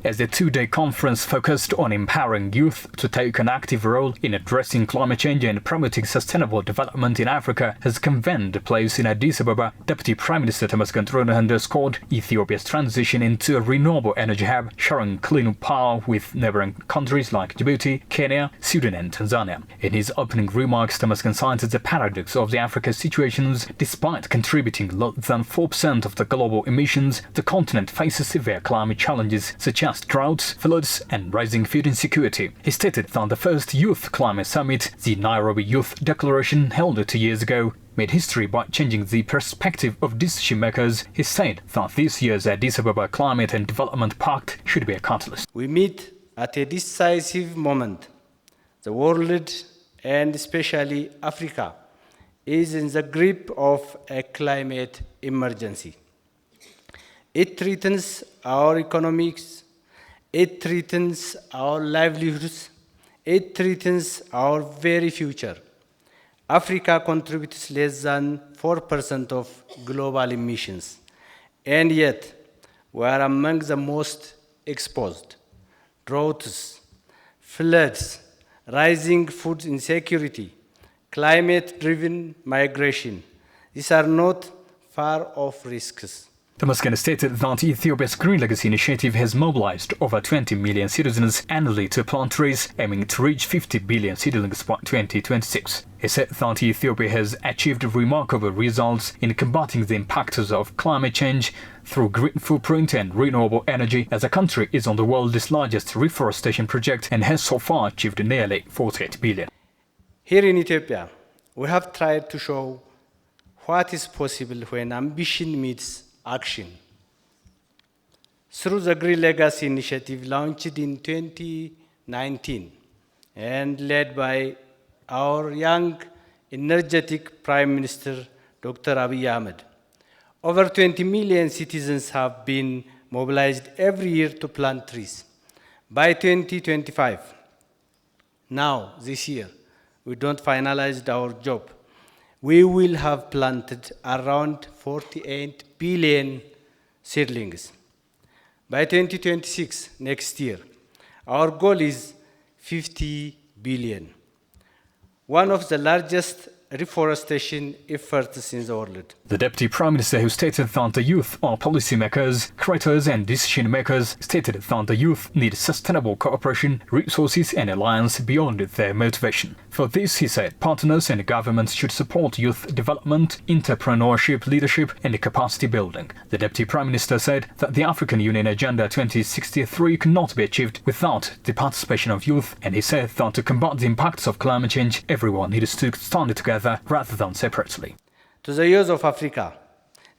As the two-day conference focused on empowering youth to take an active role in addressing climate change and promoting sustainable development in Africa has convened place in Addis Ababa, Deputy Prime Minister TemesgenTiruneh underscored Ethiopia's transition into a renewable energy hub, sharing clean power with neighboring countries like Djibouti, Kenya, Sudan and Tanzania. In his opening remarks, Temesgen cited the paradox of the Africa situations. Despite contributing less than 4% of the global emissions, the continent faces severe climate challenges such as droughts, floods and rising food insecurity. He stated that the first Youth Climate Summit, the Nairobi Youth Declaration held 2 years ago, made history by changing the perspective of decision makers. He said that this year's Addis Ababa Climate and Development Pact should be a catalyst. We meet at a decisive moment. The world, and especially Africa, is in the grip of a climate emergency. It threatens our economics. It threatens our livelihoods. It threatens our very future. Africa contributes less than 4% of global emissions, and yet we are among the most exposed. Droughts, floods, rising food insecurity, climate-driven migration. These are not far-off risks. Temesgen stated that Ethiopia's Green Legacy initiative has mobilized over 20 million citizens annually to plant trees, aiming to reach 50 billion seedlings by 2026. He said that Ethiopia has achieved remarkable results in combating the impacts of climate change through green footprint and renewable energy, as the country is on the world's largest reforestation project and has so far achieved nearly 48 billion. Here in Ethiopia, we have tried to show what is possible when ambition meets action. Through the Green Legacy initiative launched in 2019 and led by our young, energetic Prime Minister Dr. Abiy Ahmed, over 20 million citizens have been mobilized every year to plant trees. By 2025, now this year, we don't finalize our job. We will have planted around 48 billion seedlings. By 2026, next year, our goal is 50 billion, one of the largest reforestation efforts in the world. The Deputy Prime Minister, who stated that the youth are policymakers, creators and decision makers, stated that the youth need sustainable cooperation, resources and alliance beyond their motivation. For this, he said, partners and governments should support youth development, entrepreneurship, leadership and capacity building. The Deputy Prime Minister said that the African Union Agenda 2063 cannot be achieved without the participation of youth, and he said that to combat the impacts of climate change, everyone needs to stand together rather than separately. To the youth of Africa,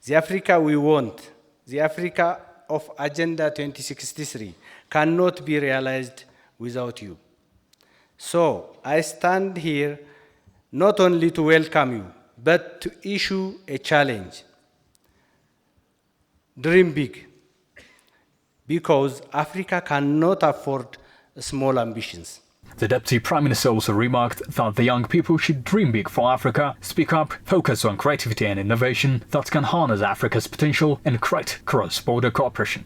the Africa we want, the Africa of Agenda 2063, cannot be realized without you. So I stand here not only to welcome you, but to issue a challenge. Dream big, because Africa cannot afford small ambitions. The Deputy Prime Minister also remarked that the young people should dream big for Africa, speak up, focus on creativity and innovation that can harness Africa's potential and create cross-border cooperation.